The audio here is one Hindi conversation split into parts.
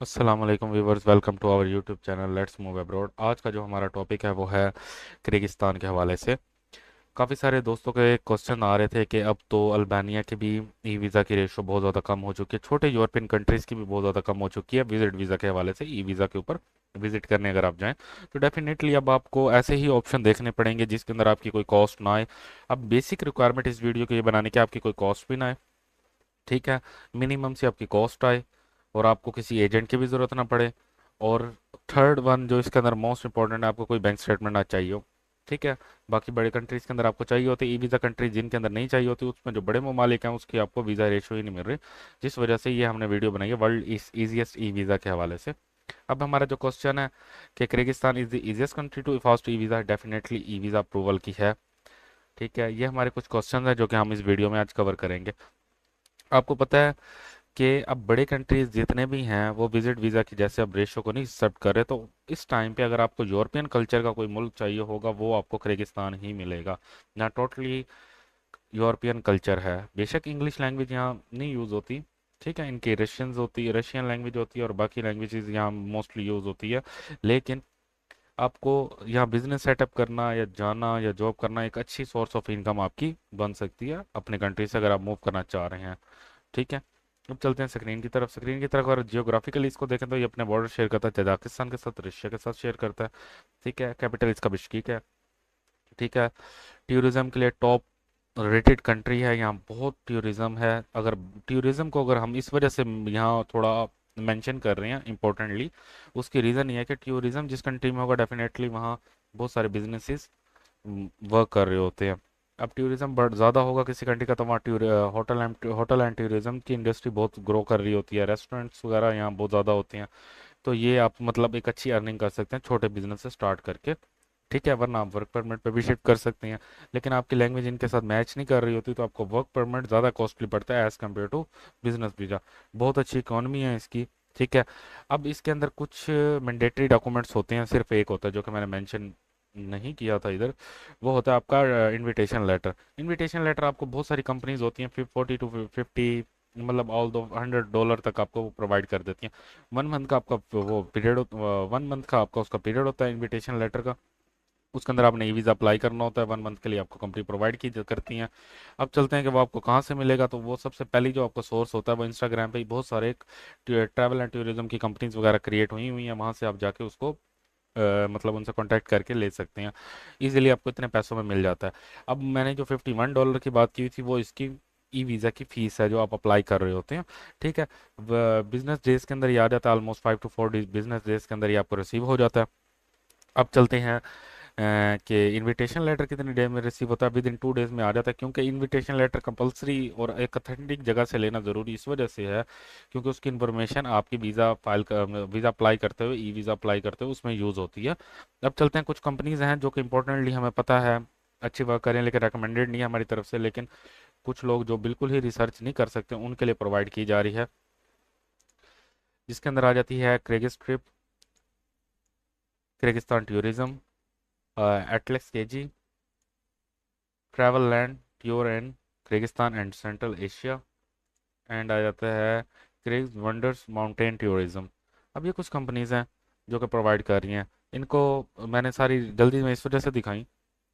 अस्सलाम वालेकुम viewers, welcome to our YouTube channel let's move abroad. आज का जो हमारा टॉपिक है वो है किर्गिस्तान के हवाले से। काफ़ी सारे दोस्तों के क्वेश्चन आ रहे थे कि अब तो अल्बानिया की भी ई वीज़ा की रेशो बहुत ज़्यादा कम हो चुकी है, छोटे यूरोपियन कंट्रीज़ की भी बहुत ज़्यादा कम हो चुकी है विजिट वीज़ा के हवाले से। ई वीज़ा के ऊपर विजिट करने अगर आप जाएं तो डेफिनेटली अब आपको ऐसे ही ऑप्शन देखने पड़ेंगे जिसके अंदर आपकी कोई कॉस्ट ना आए। अब बेसिक रिक्वायरमेंट इस वीडियो के ये बनाने की आपकी कोई कॉस्ट भी ना आए, ठीक है। मिनिमम से आपकी कॉस्ट आए और आपको किसी एजेंट की भी ज़रूरत ना पड़े। और थर्ड वन जो इसके अंदर मोस्ट इंपॉर्टेंट है, आपको कोई बैंक स्टेटमेंट ना चाहिए हो, ठीक है। बाकी बड़े कंट्रीज़ के अंदर आपको चाहिए होते ई वीज़ा, कंट्रीज जिनके अंदर नहीं चाहिए होती उसमें जो बड़े ममालिक हैं उसकी आपको वीज़ा रेशो ही नहीं मिल रही, जिस वजह से ये हमने वीडियो बनाई है world is easiest e visa के हवाले से। अब हमारा जो क्वेश्चन है कि Kyrgyzstan is the easiest country to fast e visa, definitely e visa approval की है, ठीक है। ये हमारे कुछ क्वेश्चन हैं जो कि हम इस वीडियो में आज कवर करेंगे। आपको पता है कि अब बड़े कंट्रीज जितने भी हैं वो विजिट वीज़ा की जैसे अब रेशो को नहीं एक्सेप्ट कर रहे, तो इस टाइम पे अगर आपको यूरोपियन कल्चर का कोई मुल्क चाहिए होगा वो आपको किर्गिस्तान ही मिलेगा। यहाँ टोटली यूरोपियन कल्चर है। बेशक इंग्लिश लैंग्वेज यहाँ नहीं यूज़ होती, ठीक है, इनकी रशियंस होती है, रशियन लैंग्वेज होती है और बाकी लैंग्वेजेस यहाँ मोस्टली यूज़ होती है। लेकिन आपको यहाँ बिजनेस सेटअप करना या जाना या जॉब करना एक अच्छी सोर्स ऑफ इनकम आपकी बन सकती है अपने कंट्री से अगर आप मूव करना चाह रहे हैं, ठीक है। अब चलते हैं स्क्रीन की तरफ। स्क्रीन की तरफ अगर जियोग्राफिकली इसको देखें तो ये अपने बॉर्डर शेयर करता है तजाकिस्तान के साथ, रशिया के साथ शेयर करता है, ठीक है। कैपिटल इसका बिश्केक है, ठीक है। टूरिज्म के लिए टॉप रेटेड कंट्री है, यहाँ बहुत टूरिज्म है। अगर टूरिज्म को अगर हम इस वजह से यहाँ थोड़ा मेंशन कर रहे हैं इम्पोर्टेंटली, उसकी रीज़न ये है कि टूरिज्म जिस कंट्री में होगा डेफिनेटली वहाँ बहुत सारे बिजनेसेस वर्क कर रहे होते हैं। अब टूरिज्म बढ़ ज़्यादा होगा किसी कंट्री का तो वहाँ होटल एंड टूरिज्म की इंडस्ट्री बहुत ग्रो कर रही होती है, रेस्टोरेंट्स वगैरह यहाँ बहुत ज़्यादा होते हैं। तो ये आप मतलब एक अच्छी अर्निंग कर सकते हैं छोटे बिजनेस से स्टार्ट करके, ठीक है। वरना आप वर्क परमिट पे भी शिफ्ट कर सकते हैं, लेकिन आपकी लैंग्वेज इनके साथ मैच नहीं कर रही होती तो आपको वर्क परमिट ज़्यादा कॉस्टली पड़ता है as compare to business visa. बहुत अच्छी इकोनॉमी है इसकी, ठीक है। अब इसके अंदर कुछ मैंडेटरी डॉक्यूमेंट्स होते हैं, सिर्फ एक होता है जो कि मैंने मेंशन नहीं किया था इधर, वो होता है आपका इनविटेशन लेटर। इनविटेशन लेटर आपको बहुत सारी कंपनीज होती हैं 40 to 50, मतलब ऑल दो $100 तक आपको वो प्रोवाइड कर देती हैं। 1 मंथ का आपका वो पीरियड, 1 मंथ का आपका उसका पीरियड होता है इनविटेशन लेटर का। उसके अंदर आपने ई वीज़ा अप्लाई करना होता है, 1 मंथ के लिए आपको कंपनी प्रोवाइड की करती हैं। अब चलते हैं कि वो आपको कहाँ से मिलेगा, तो वो सबसे पहली जो आपका सोर्स होता है वो इंस्टाग्राम पे ही बहुत सारे ट्रैवल एंड टूरिज्म की कंपनीज वगैरह क्रिएट हुई हुई हैं, वहाँ से आप जाके उसको मतलब उनसे कांटेक्ट करके ले सकते हैं। इजीली आपको इतने पैसों में मिल जाता है। अब मैंने जो $51 की बात की थी वो इसकी ई वीज़ा की फीस है जो आप अप्लाई कर रहे होते हैं, ठीक है। बिजनेस डेज के अंदर ये आ जाता है, ऑलमोस्ट 5 to 4 बिजनेस डेज के अंदर ये आपको रिसीव हो जाता है। अब चलते हैं कि इनविटेशन लेटर कितनी देर में रिसीव होता है। विद इन 2 डेज में आ जाता है, क्योंकि इनविटेशन लेटर कंपलसरी और एक अथेंटिक जगह से लेना ज़रूरी इस वजह से है क्योंकि उसकी इन्फॉर्मेशन आपकी वीज़ा अप्लाई करते हुए, ई वीज़ा अप्लाई करते हुए उसमें यूज़ होती है। अब चलते हैं, कुछ कंपनीज हैं जो कि इंपॉर्टेंटली हमें पता है अच्छी वर्क करें लेकिन रिकमेंडेड नहीं है हमारी तरफ से, लेकिन कुछ लोग जो बिल्कुल ही रिसर्च नहीं कर सकते उनके लिए प्रोवाइड की जा रही है, जिसके अंदर आ जाती है क्रेगिस ट्रिप, किर्गिस्तान टूरिज्म, एटलेक्स KG, travel land, pure and Kyrgyzstan and Central Asia, and आ जाता है क्रिग्स वंडर्स माउंटेन टूरिज्म। अब ये कुछ कंपनीज हैं जो कि प्रोवाइड कर रही हैं। इनको मैंने सारी जल्दी में इस वजह से दिखाई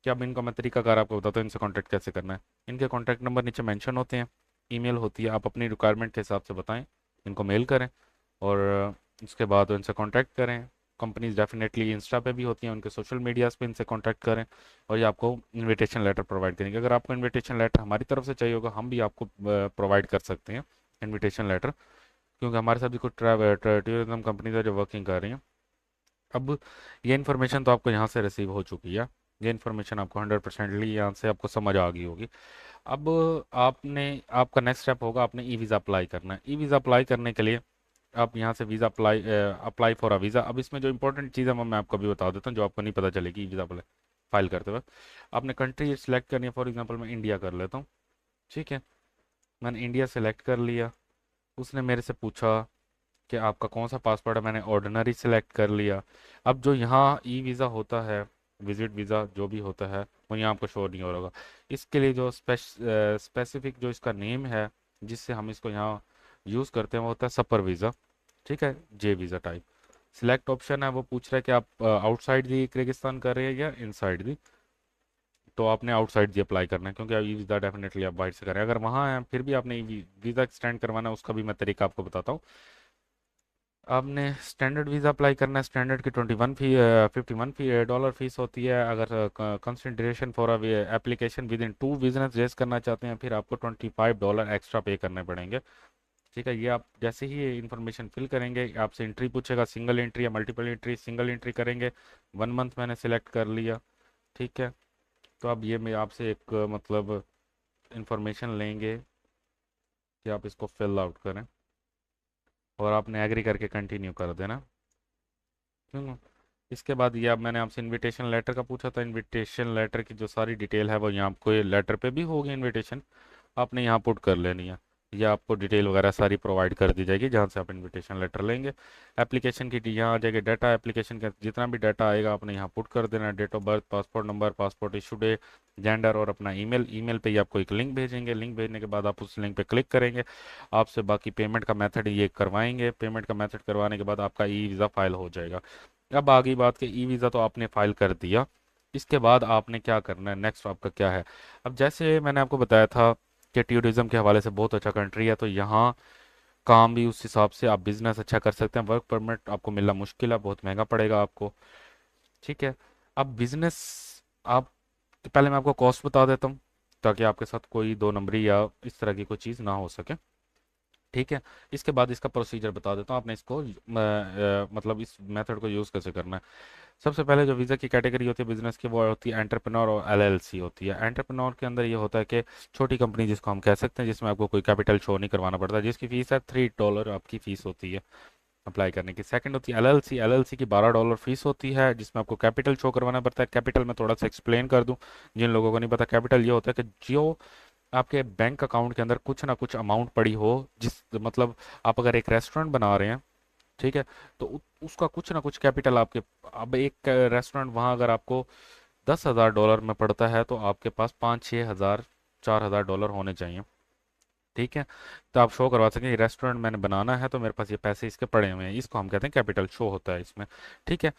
कि अब इनका मैं तरीकाकार आपको बताता हूँ इनसे कांटेक्ट कैसे करना है। इनके कांटेक्ट नंबर नीचे मेंशन होते हैं, ईमेल होती है, आप अपनी रिक्वायरमेंट के हिसाब से बताएं, इनको मेल करें और उसके बाद इनसे कांटेक्ट करें। कंपनीज डेफिनेटली इंस्टा पे भी होती हैं, उनके सोशल मीडियाज़ पे इनसे कांटेक्ट करें और ये आपको इनविटेशन लेटर प्रोवाइड करेंगे। अगर आपको इनविटेशन लेटर हमारी तरफ से चाहिए होगा हम भी आपको प्रोवाइड कर सकते हैं इनविटेशन लेटर, क्योंकि हमारे साथ भी कुछ टूरिज्म कंपनीज है जो वर्किंग कर रही हैं। अब ये इन्फॉर्मेशन तो आपको यहाँ से रिसीव हो चुकी है, ये इन्फॉर्मेशन आपको 100%ली यहाँ से आपको समझ आ गई होगी। अब आपने आपका नेक्स्ट स्टेप होगा, आपने ई वीज़ा अप्लाई करना है। ई वीज़ा अप्लाई करने के लिए आप यहाँ से visa apply for a visa. अब इसमें जो इंपॉर्टेंट चीज़ है वो मैं आपको अभी बता देता हूँ जो आपको नहीं पता चलेगी ई वीज़ा अप्लाई फाइल करते वक्त। आपने कंट्री सेलेक्ट करनी है, फॉर एग्जांपल मैं इंडिया कर लेता हूँ, ठीक है। मैंने इंडिया सेलेक्ट कर लिया। उसने मेरे से पूछा कि आपका कौन सा पासपोर्ट है, मैंने ऑर्डिनरी सेलेक्ट कर लिया। अब जो यहाँ ई वीज़ा होता है, विजिट वीज़ा जो भी होता है वो यहाँ आपको शो नहीं हो रहा होगा। इसके लिए जो स्पेसिफिक जो इसका नेम है जिससे हम इसको यहाँ यूज़ करते हैं वो होता है सपर वीज़ा, ठीक है, जे वीज़ा टाइप। सिलेक्ट ऑप्शन है, वो पूछ रहा है कि आप आउटसाइड दी किर्गिस्तान कर रहे हैं या इनसाइड दी। तो आपने आउटसाइड दी अप्लाई करना है, क्योंकि ई वीज़ा डेफिनेटली आप बाहर से करें। अगर वहाँ हैं फिर भी आपने वीज़ा एक्सटेंड करवाना है, उसका भी मैं तरीका आपको बताता हूँ। आपने स्टैंडर्ड वीज़ा अप्लाई करना है। स्टैंडर्ड की 51 डॉलर फीस होती है। अगर consideration for application with in 2 business days करना चाहते हैं, फिर आपको $25 एक्स्ट्रा पे करने पड़ेंगे। ठीक है, ये आप जैसे ही ये इन्फॉर्मेशन फिल करेंगे, आपसे एंट्री पूछेगा, सिंगल एंट्री या मल्टीपल एंट्री। सिंगल एंट्री करेंगे, 1 मंथ मैंने सिलेक्ट कर लिया। ठीक है, तो अब ये मैं आपसे एक मतलब इंफॉर्मेशन लेंगे कि आप इसको फिल आउट करें, और आपने एग्री करके कंटिन्यू कर देना। क्यों? इसके बाद ये अब मैंने आपसे इनविटेशन लेटर का पूछा था। इनविटेशन लेटर की जो सारी डिटेल है वो यहाँ आपको ये लेटर पे भी होगी इनविटेशन, आपने यहाँ पुट कर लेनी है। ये आपको डिटेल वगैरह सारी प्रोवाइड कर दी जाएगी जहाँ से आप इनविटेशन लेटर लेंगे। एप्लीकेशन की यहाँ आ जाएगी डाटा, एप्लीकेशन का जितना भी डाटा आएगा आपने यहाँ पुट कर देना। Date of birth, passport number, passport issue day, gender, और अपना ईमेल। ईमेल पे ही आपको एक लिंक भेजेंगे। लिंक भेजने के बाद आप उस लिंक पे क्लिक करेंगे, आपसे बाकी पेमेंट का मेथड ये करवाएंगे। पेमेंट का मेथड करवाने के बाद आपका ई वीज़ा फाइल हो जाएगा। अब आगे बात कि ई वीज़ा तो आपने फाइल कर दिया, इसके बाद आपने क्या करना है, नेक्स्ट आपका क्या है। अब जैसे मैंने आपको बताया था कि टूरिज्म के हवाले से बहुत अच्छा कंट्री है, तो यहाँ काम भी उस हिसाब से आप बिजनेस अच्छा कर सकते हैं। वर्क परमिट आपको मिलना मुश्किल है, बहुत महंगा पड़ेगा आपको। ठीक है, अब बिजनेस आप, तो पहले मैं आपको कॉस्ट बता देता हूँ, ताकि आपके साथ कोई दो नंबरी या इस तरह की कोई चीज़ ना हो सके। ठीक है, इसके बाद इसका प्रोसीजर बता देता हूँ, आपने इसको मतलब इस मेथड को यूज़ कैसे करना है। सबसे पहले जो वीज़ा की कैटेगरी होती है बिजनेस की, वो होती है एंटरप्रेन्योर और एलएलसी होती है। एंटरप्रेन्योर के अंदर ये होता है कि छोटी कंपनी जिसको हम कह सकते हैं, जिसमें आपको कोई कैपिटल शो नहीं करवाना पड़ता, जिसकी फीस है $3 आपकी फीस होती है अप्लाई करने की। सेकंड होती है एलएलसी। एलएलसी की $12 फीस होती है, जिसमें आपको कैपिटल शो करवाना पड़ता है। कैपिटल में थोड़ा सा एक्सप्लेन कर दूं जिन लोगों को नहीं पता। कैपिटल ये होता है कि जो आपके बैंक अकाउंट के अंदर कुछ ना कुछ अमाउंट पड़ी हो, जिस मतलब आप अगर एक रेस्टोरेंट बना रहे हैं, ठीक है, तो उसका कुछ ना कुछ कैपिटल आपके, अब एक रेस्टोरेंट वहाँ अगर आपको $10,000 में पड़ता है, तो आपके पास 5-6 हज़ार, $4,000 होने चाहिए। ठीक है, तो आप शो करवा सकें रेस्टोरेंट मैंने बनाना है, तो मेरे पास ये पैसे इसके पड़े हुए हैं, इसको हम कहते हैं कैपिटल शो होता है इसमें। ठीक है,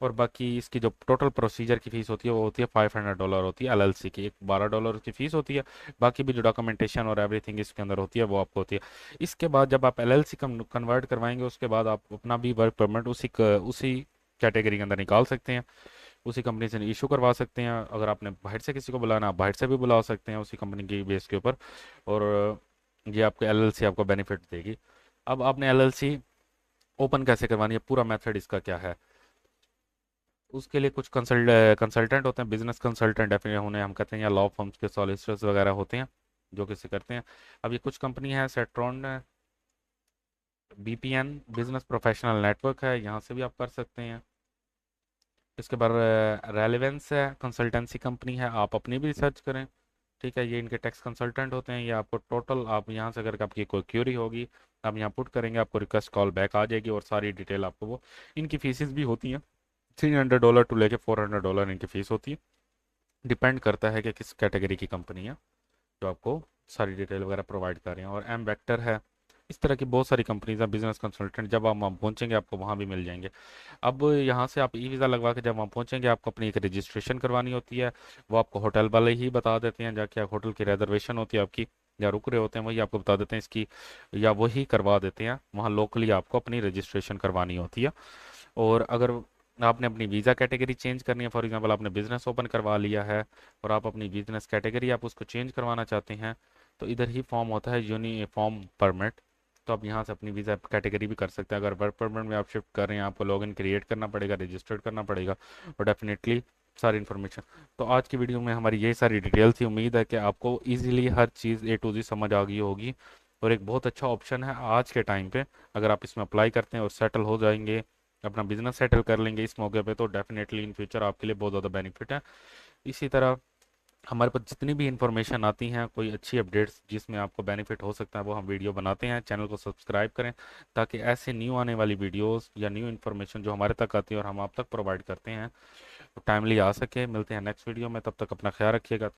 और बाकी इसकी जो टोटल प्रोसीजर की फीस होती है वो होती है $500 होती है। एलएलसी की एक $12 की फीस होती है। बाकी भी जो डॉक्यूमेंटेशन और एवरीथिंग इसके अंदर होती है वो आपको होती है। इसके बाद जब आप एलएलसी कन्वर्ट करवाएंगे, उसके बाद आप अपना भी वर्क परमिट उसी कैटेगरी के अंदर निकाल सकते हैं, उसी कंपनी से इशू करवा सकते हैं। अगर आपने बाहर से किसी को बुलाना, आप बाहर से भी बुला सकते हैं उसी कंपनी की बेस के ऊपर। और ये आपको एलएलसी आपको बेनिफिट देगी। अब आपने एलएलसी ओपन कैसे करवानी है, पूरा मेथड इसका क्या है। उसके लिए कुछ कंसल्टेंट होते हैं, बिजनेस कंसल्टेंट डेफिनेट उन्हें हम कहते हैं, या लॉ फर्म्स के सॉलिसिटर्स वगैरह होते हैं जो किसी करते हैं। अब ये कुछ कंपनी है, सेट्रॉन, बीपीएन, बिजनेस प्रोफेशनल नेटवर्क है, यहाँ से भी आप कर सकते हैं। इसके बाद रेलेवेंस है, कंसल्टेंसी कंपनी है, आप अपनी भी रिसर्च करें। ठीक है, ये इनके टैक्स कंसल्टेंट होते हैं। ये आपको टोटल, आप यहाँ से अगर आपकी कोई क्यूरी होगी, आप यहाँ पुट करेंगे, आपको रिक्वेस्ट कॉल बैक आ जाएगी, और सारी डिटेल आपको वो, इनकी फीसिस भी होती हैं, $300 टू लेके $400 इनकी फीस होती है। डिपेंड करता है कि किस कैटेगरी की कंपनी है जो आपको सारी डिटेल वगैरह प्रोवाइड कर रहे हैं। और एम वेक्टर है, इस तरह की बहुत सारी कंपनीज हैं बिजनेस कंसल्टेंट, जब आप वहाँ पहुँचेंगे आपको वहाँ भी मिल जाएंगे। अब यहाँ से आप ई वीज़ा लगवा के जब वहाँ पहुँचेंगे, आपको अपनी एक रजिस्ट्रेशन करवानी होती है। वो आपको होटल वाले ही बता देते हैं, जाके आप होटल की रिजर्वेशन होती है आपकी, या रुक रहे होते हैं वही आपको बता देते हैं इसकी, या वही करवा देते हैं। वहाँ लोकली आपको अपनी रजिस्ट्रेशन करवानी होती है। और अगर आपने अपनी वीज़ा कैटेगरी चेंज करनी है, फॉर एग्जांपल आपने बिजनेस ओपन करवा लिया है और आप अपनी बिजनेस कैटेगरी आप उसको चेंज करवाना चाहते हैं, तो इधर ही फॉर्म होता है यूनिफॉर्म परमिट। तो आप यहाँ से अपनी वीज़ा कैटेगरी भी कर सकते हैं। अगर वर्क परमिट में आप शिफ्ट कर रहे हैं, आपको लॉगिन क्रिएट करना पड़ेगा, रजिस्टर्ड करना पड़ेगा, और डेफिनेटली सारी इन्फॉर्मेशन। तो आज की वीडियो में हमारी यही सारी डिटेल थी। उम्मीद है कि आपको easily her cheese A to जी समझ आ गई होगी, और एक बहुत अच्छा ऑप्शन है आज के टाइम पे। अगर आप इसमें अप्लाई करते हैं और सेटल हो जाएंगे, अपना बिजनेस सेटल कर लेंगे इस मौके पे, तो डेफिनेटली इन फ्यूचर आपके लिए बहुत ज़्यादा बेनिफिट है। इसी तरह हमारे पास जितनी भी इंफॉर्मेशन आती हैं, कोई अच्छी अपडेट्स जिसमें आपको बेनिफिट हो सकता है, वो हम वीडियो बनाते हैं। चैनल को सब्सक्राइब करें, ताकि ऐसे न्यू आने वाली वीडियोस या न्यू इन्फॉर्मेशन जो हमारे तक आती है और हम आप तक प्रोवाइड करते हैं, वो टाइमली आ सके। मिलते हैं नेक्स्ट वीडियो में, तब तक अपना ख्याल रखिएगा।